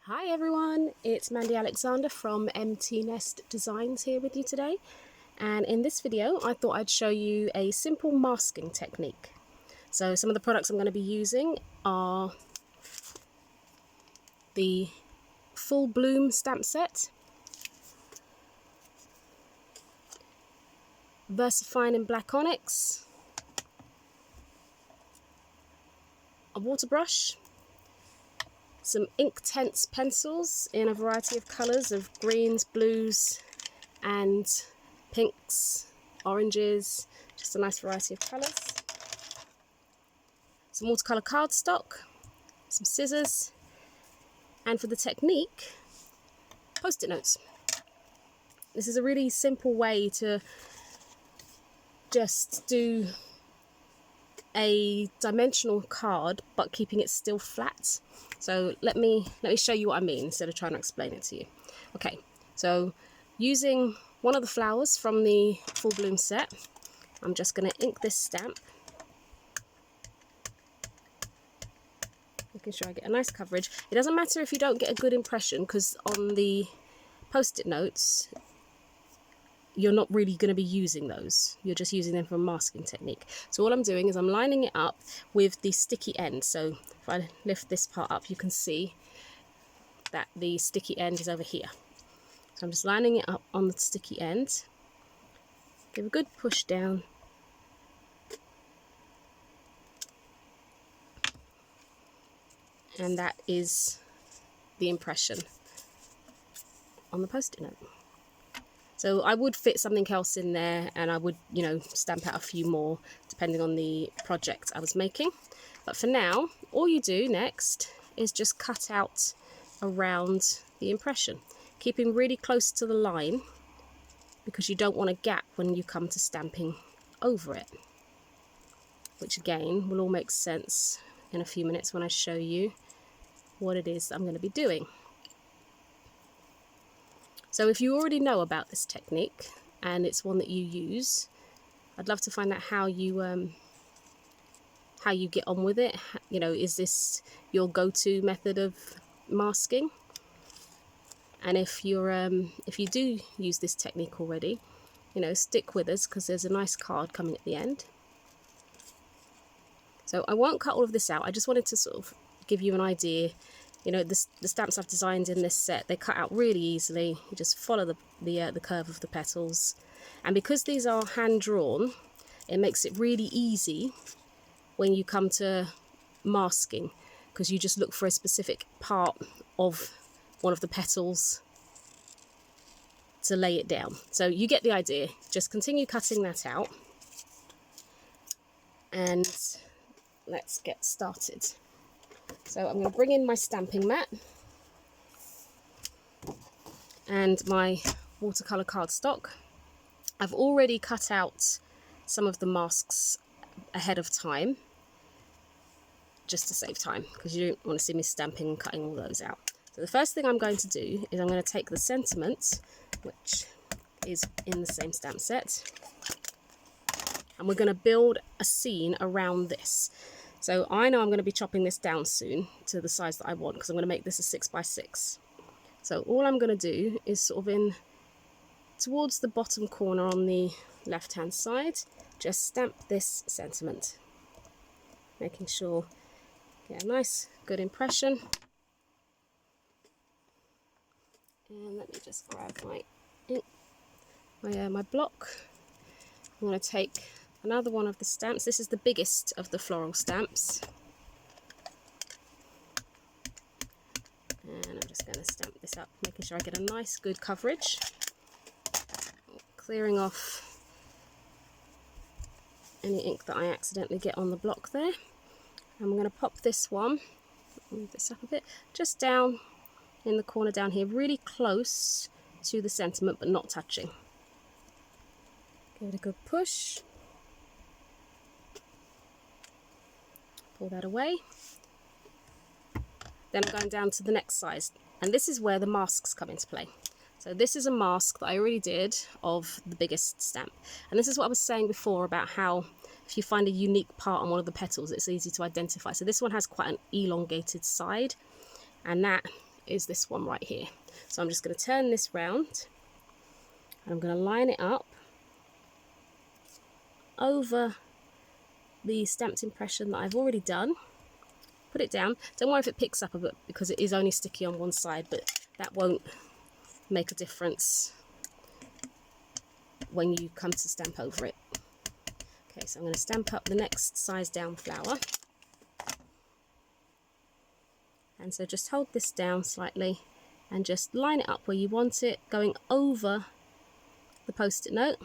Hi everyone, it's Mandy Alexander from MT Nest Designs here with you today, and in this video I thought I'd show you a simple masking technique. So some of the products I'm going to be using are the full bloom stamp set, VersaFine in black onyx, a water brush, some inktense pencils in a variety of colours of greens, blues and pinks, oranges, just a nice variety of colours, some watercolour cardstock, some scissors, and for the technique, post-it notes. This is a really simple way to just do a dimensional card but keeping it still flat. So let me show you what I mean instead of trying to explain it to you. Okay, so using one of the flowers from the full bloom set, I'm just going to ink this stamp, making sure I get a nice coverage. It doesn't matter if you don't get a good impression, because on the post-it notes you're not really going to be using those, you're just using them for a masking technique. So all I'm doing is I'm lining it up with the sticky end. So if I lift this part up, you can see that the sticky end is over here. So I'm just lining it up on the sticky end, give a good push down, and that is the impression on the post-it note. So I would fit something else in there, and I would, stamp out a few more depending on the project I was making. But for now, all you do next is just cut out around the impression, keeping really close to the line because you don't want a gap when you come to stamping over it, which again will all make sense in a few minutes when I show you what it is that I'm going to be doing. So if you already know about this technique and it's one that you use, I'd love to find out how you get on with it. Is this your go-to method of masking? And if you do use this technique already, stick with us, because there's a nice card coming at the end. So I won't cut all of this out. I just wanted to sort of give you an idea. The stamps I've designed in this set, they cut out really easily. You just follow the curve of the petals. And because these are hand-drawn, it makes it really easy when you come to masking, because you just look for a specific part of one of the petals to lay it down. So you get the idea. Just continue cutting that out. And let's get started. So I'm going to bring in my stamping mat and my watercolour cardstock. I've already cut out some of the masks ahead of time, just to save time, because you don't want to see me stamping and cutting all those out. So the first thing I'm going to do is I'm going to take the sentiment, which is in the same stamp set, and we're going to build a scene around this. So I know I'm going to be chopping this down soon to the size that I want, because I'm going to make this a 6x6. So all I'm going to do is sort of in towards the bottom corner on the left hand side, just stamp this sentiment, making sure get a nice good impression. And let me just grab my ink, my block. I'm going to take another one of the stamps. This is the biggest of the floral stamps. And I'm just going to stamp this up, making sure I get a nice good coverage. Clearing off any ink that I accidentally get on the block there. I'm going to pop this one, move this up a bit, just down in the corner down here, really close to the sentiment but not touching. Give it a good push. Pull that away. Then I'm going down to the next size, and this is where the masks come into play. So this is a mask that I already did of the biggest stamp, and this is what I was saying before about how if you find a unique part on one of the petals, it's easy to identify. So this one has quite an elongated side, and that is this one right here. So I'm just going to turn this round and I'm going to line it up over the stamped impression that I've already done. Put it down. Don't worry if it picks up a bit because it is only sticky on one side, but that won't make a difference when you come to stamp over it. Okay, so I'm going to stamp up the next size down flower. And so just hold this down slightly and just line it up where you want it, going over the post-it note,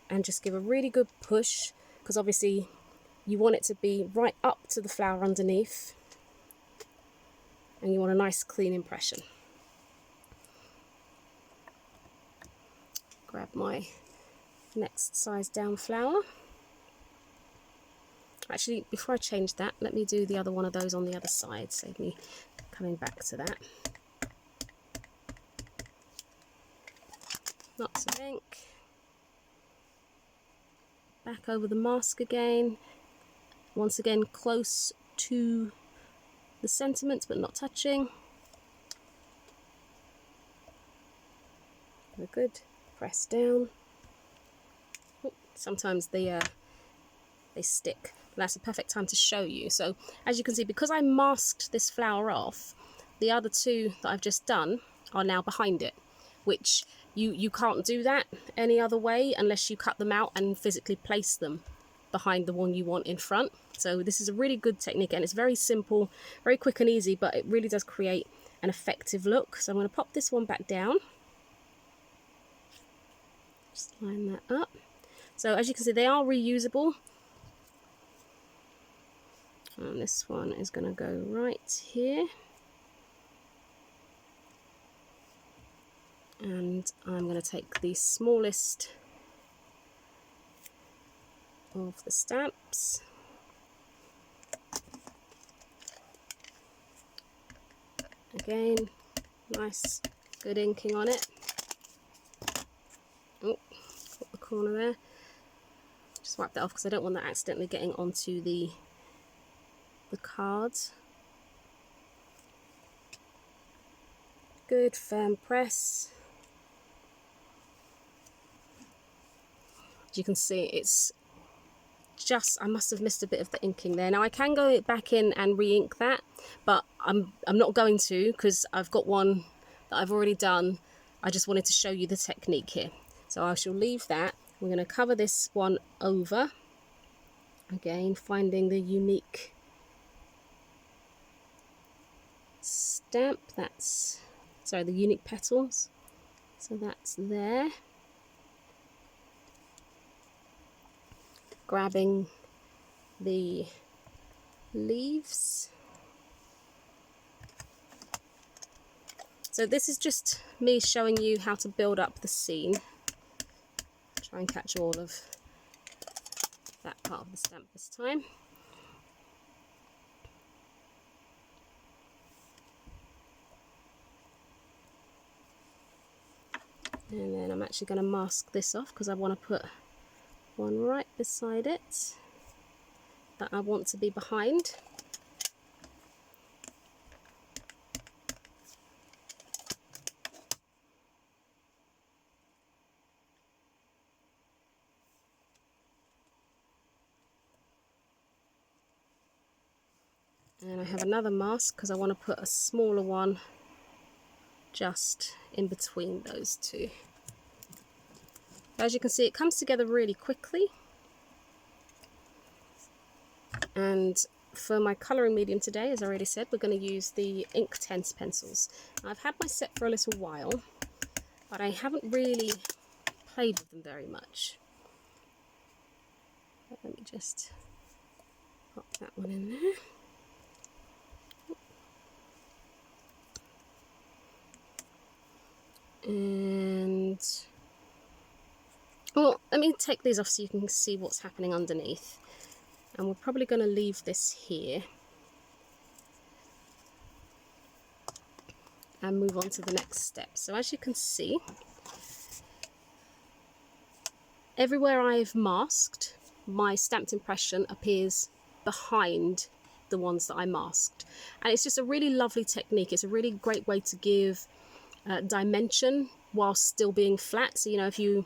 and just give a really good push, because obviously you want it to be right up to the flower underneath and you want a nice clean impression. Grab my next size down flower. Actually, before I change that, let me do the other one of those on the other side, save me coming back to that. Lots of ink. Back over the mask again. Once again, close to the sentiment, but not touching. Very good. Press down. Oh, sometimes they stick. That's a perfect time to show you. So as you can see, because I masked this flower off, the other two that I've just done are now behind it, which you can't do that any other way unless you cut them out and physically place them behind the one you want in front. So this is a really good technique, and it's very simple, very quick and easy, but it really does create an effective look. So I'm going to pop this one back down. Just line that up. So as you can see, they are reusable. And this one is going to go right here. And I'm going to take the smallest of the stamps. Again, nice, good inking on it. Oh, got the corner there. Just wipe that off because I don't want that accidentally getting onto the card. Good firm press. As you can see, it's just, I must have missed a bit of the inking there. Now I can go back in and re-ink that, but I'm not going to, because I've got one that I've already done. I just wanted to show you the technique here. So I shall leave that. We're going to cover this one over. Again, finding the unique stamp, that's, sorry, the unique petals. So that's there. Grabbing the leaves. So this is just me showing you how to build up the scene. Try and catch all of that part of the stamp this time. And then I'm actually going to mask this off because I want to put one right beside it that I want to be behind. And I have another mask because I want to put a smaller one just in between those two. As you can see, it comes together really quickly. And for my colouring medium today, as I already said, we're going to use the inktense pencils. I've had my set for a little while, but I haven't really played with them very much. But let me just pop that one in there. And well, let me take these off so you can see what's happening underneath. And we're probably going to leave this here and move on to the next step. So as you can see, everywhere I've masked, my stamped impression appears behind the ones that I masked. And it's just a really lovely technique. It's a really great way to give dimension whilst still being flat. So, you know, if you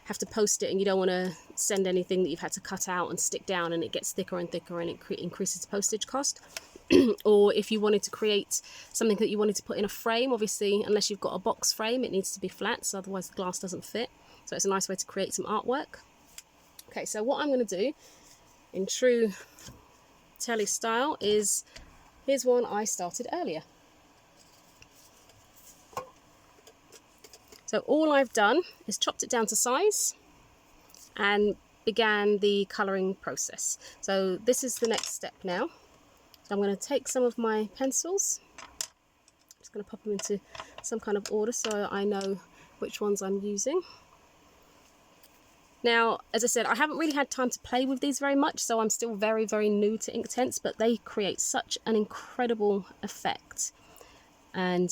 have to post it and you don't want to send anything that you've had to cut out and stick down and it gets thicker and thicker and it increases the postage cost, or if you wanted to create something that you wanted to put in a frame, obviously unless you've got a box frame it needs to be flat, so otherwise the glass doesn't fit. So it's a nice way to create some artwork. Okay, so what I'm going to do in true Telly style is, here's one I started earlier. So all I've done is chopped it down to size and began the colouring process. So this is the next step now. So I'm going to take some of my pencils, I'm just going to pop them into some kind of order so I know which ones I'm using. Now, as I said, I haven't really had time to play with these very much, so I'm still very, very new to Inktense, but they create such an incredible effect. And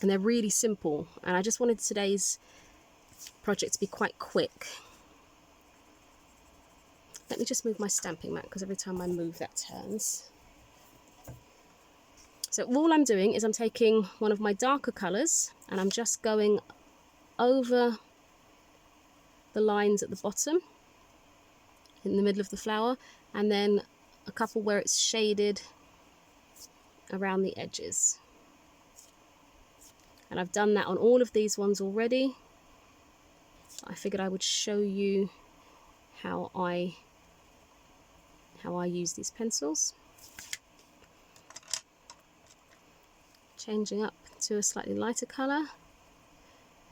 they're really simple. And I just wanted today's project to be quite quick. Let me just move my stamping mat, because every time I move that turns. So all I'm doing is I'm taking one of my darker colours and I'm just going over the lines at the bottom in the middle of the flower, and then a couple where it's shaded around the edges. And I've done that on all of these ones already. I figured I would show you how I use these pencils. Changing up to a slightly lighter colour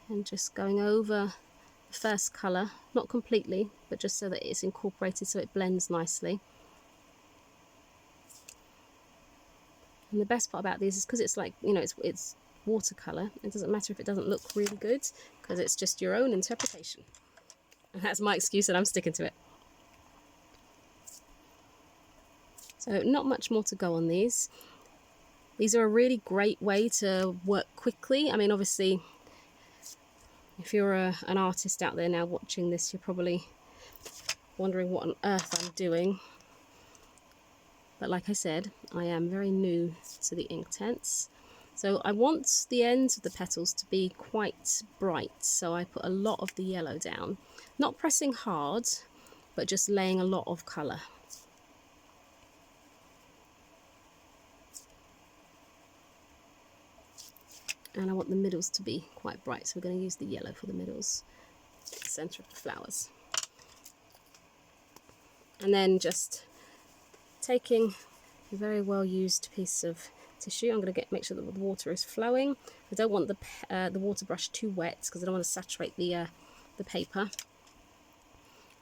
and just going over the first colour, not completely, but just so that it's incorporated so it blends nicely. And the best part about these is because it's like, you know, it's watercolour, it doesn't matter if it doesn't look really good, because it's just your own interpretation. And that's my excuse and I'm sticking to it. So not much more to go on these. These are a really great way to work quickly. I mean, obviously, if you're an artist out there now watching this, you're probably wondering what on earth I'm doing. But like I said, I am very new to the Inktense. So I want the ends of the petals to be quite bright. So I put a lot of the yellow down. Not pressing hard, but just laying a lot of colour. And I want the middles to be quite bright, so we're going to use the yellow for the middles, the centre of the flowers. And then just taking a very well used piece of tissue, I'm going to make sure that the water is flowing. I don't want the water brush too wet because I don't want to saturate the paper.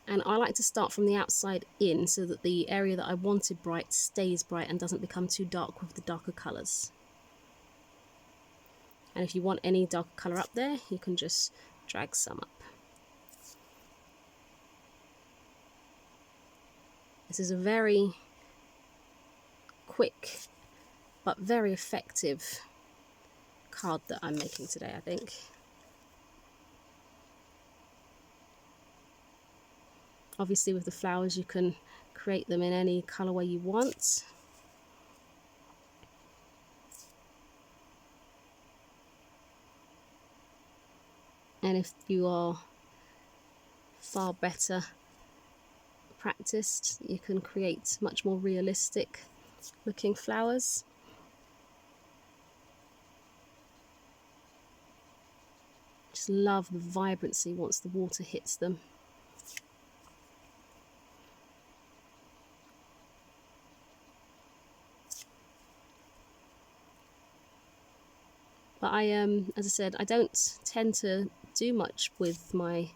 And I like to start from the outside in so that the area that I wanted bright stays bright and doesn't become too dark with the darker colours. And if you want any darker colour up there, you can just drag some up. This is a very quick but very effective card that I'm making today, I think. Obviously with the flowers you can create them in any colourway you want. And if you are far better practiced, you can create much more realistic looking flowers. Just love the vibrancy once the water hits them. But as I said, I don't tend to do much with my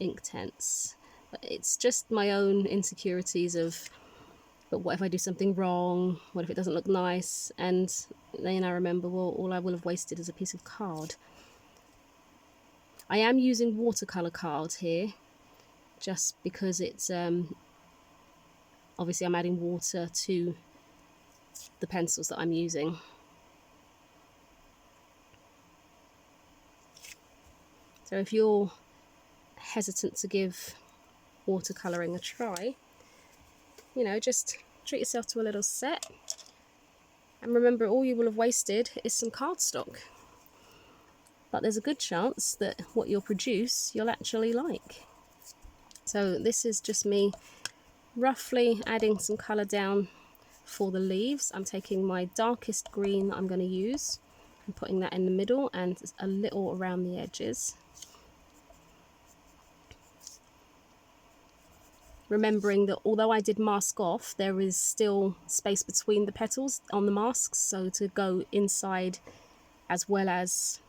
Inktense. It's just my own insecurities of, but what if I do something wrong? What if it doesn't look nice? And then I remember, well, all I will have wasted is a piece of card. I am using watercolour card here, just because it's, obviously I'm adding water to the pencils that I'm using. So if you're hesitant to give watercolouring a try, you know, just treat yourself to a little set. And remember, all you will have wasted is some cardstock. But there's a good chance that what you'll produce, you'll actually like. So this is just me roughly adding some colour down for the leaves. I'm taking my darkest green that I'm going to use and putting that in the middle and a little around the edges. Remembering that although I did mask off, there is still space between the petals on the masks, so to go inside as well as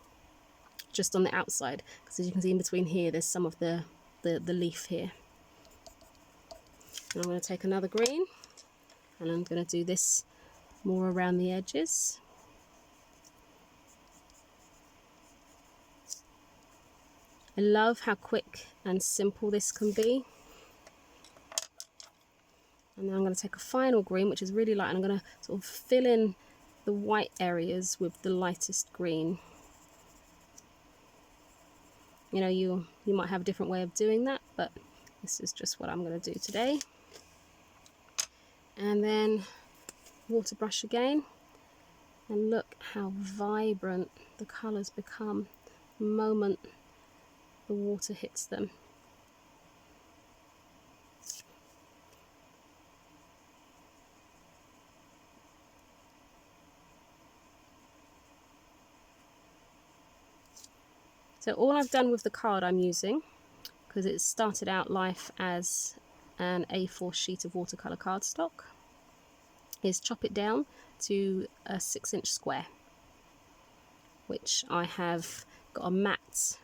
just on the outside, because as you can see in between here there's some of the leaf here. And I'm going to take another green and I'm going to do this more around the edges. I love how quick and simple this can be. And then I'm going to take a final green, which is really light, and I'm going to sort of fill in the white areas with the lightest green. You know, you might have a different way of doing that, but this is just what I'm going to do today. And then water brush again, and look how vibrant the colours become the moment the water hits them. So all I've done with the card I'm using, because it started out life as an A4 sheet of watercolour cardstock, is chop it down to a 6-inch square, which I have got a mat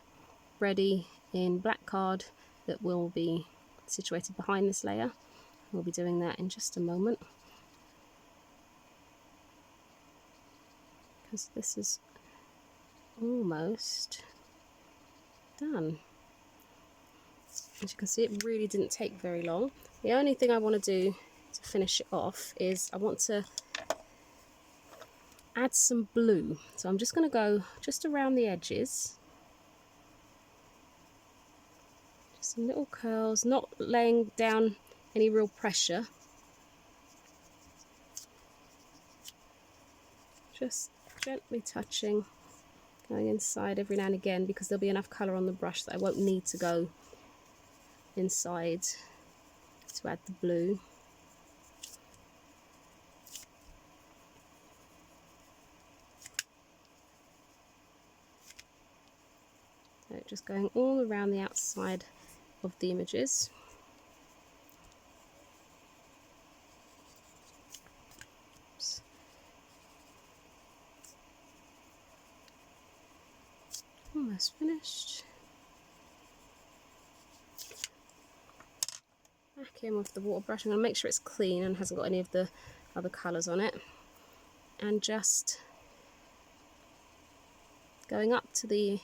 ready in black card that will be situated behind this layer. We'll be doing that in just a moment, because this is almost done. As you can see, it really didn't take very long. The only thing I want to do to finish it off is I want to add some blue. So I'm just going to go just around the edges, just some little curls, not laying down any real pressure, just gently touching, going inside every now and again, because there'll be enough colour on the brush that I won't need to go inside to add the blue. So just going all around the outside of the images. Oops. Almost finished. Back in with the water brush. I'm going to make sure it's clean and hasn't got any of the other colours on it. And just going up to the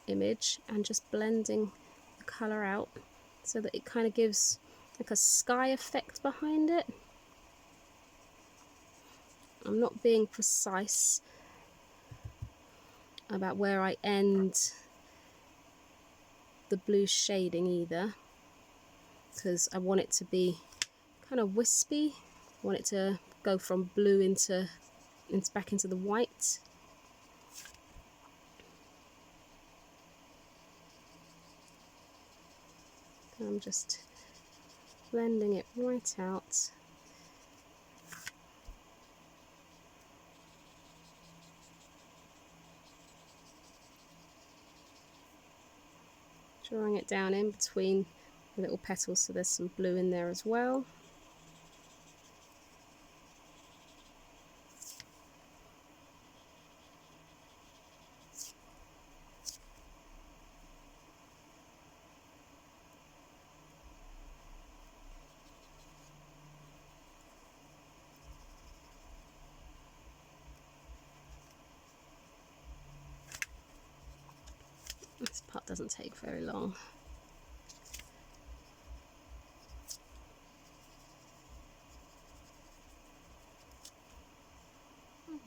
image and just blending the colour out so that it kind of gives like a sky effect behind it. I'm not being precise about where I end the blue shading either, because I want it to be kind of wispy. I want it to go from blue into back into the white. I'm just blending it right out. Drawing it down in between the little petals so there's some blue in there as well. This part doesn't take very long.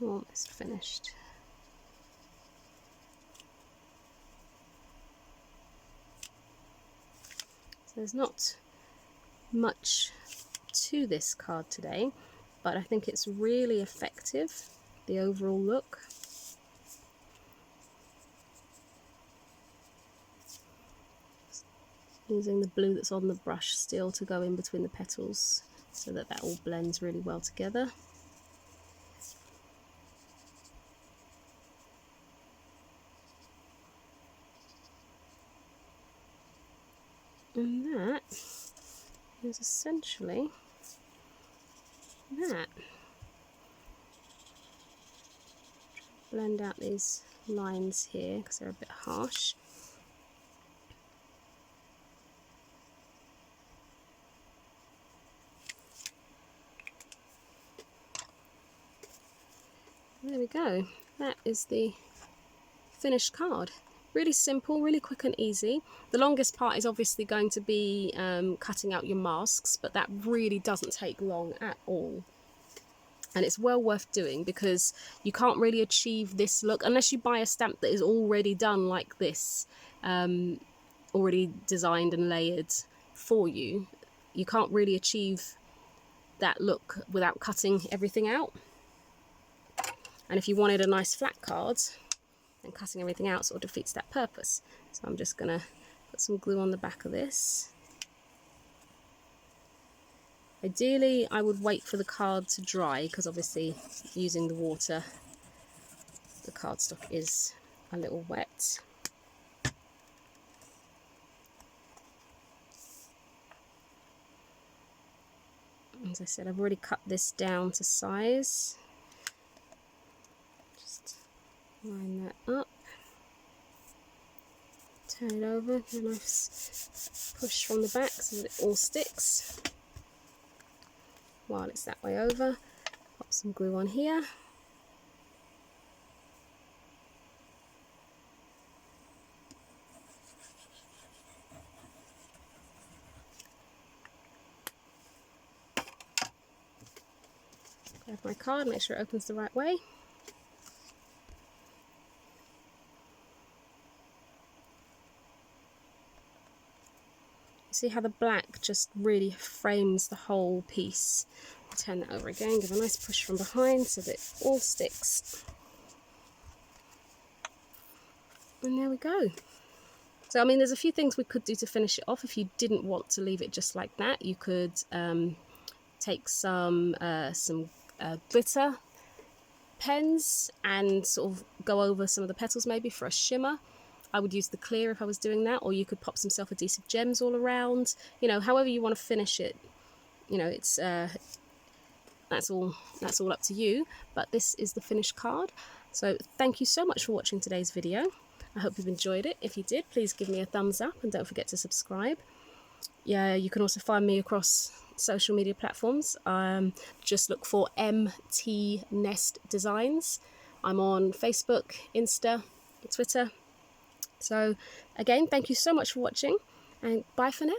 Almost finished. So there's not much to this card today. but I think it's really effective, the overall look. Using the blue that's on the brush still to go in between the petals so that that all blends really well together. And that is essentially that. Blend out these lines here because they're a bit harsh. There we go. That is the finished card. Really simple, really quick and easy. The longest part is obviously going to be cutting out your masks, but that really doesn't take long at all. And it's well worth doing because you can't really achieve this look unless you buy a stamp that is already done like this, already designed and layered for you. You can't really achieve that look without cutting everything out. And if you wanted a nice flat card, then cutting everything out sort of defeats that purpose. So I'm just going to put some glue on the back of this. Ideally, I would wait for the card to dry because obviously using the water, the cardstock is a little wet. As I said, I've already cut this down to size. Line that up, turn it over, get a nice push from the back so that it all sticks. While it's that way over, pop some glue on here. Grab my card, make sure it opens the right way. See how the black just really frames the whole piece. Turn that over again, give a nice push from behind so that it all sticks. And there we go. So I mean, there's a few things we could do to finish it off. If you didn't want to leave it just like that, you could take some glitter pens and sort of go over some of the petals maybe for a shimmer. I would use the clear if I was doing that, or you could pop some self-adhesive gems all around. You know, however you want to finish it. You know, it's that's all up to you. But this is the finished card. So thank you so much for watching today's video. I hope you've enjoyed it. If you did, please give me a thumbs up and don't forget to subscribe. Yeah, you can also find me across social media platforms. Just look for MT Nest Designs. I'm on Facebook, Insta, Twitter. So again, thank you so much for watching and bye for now.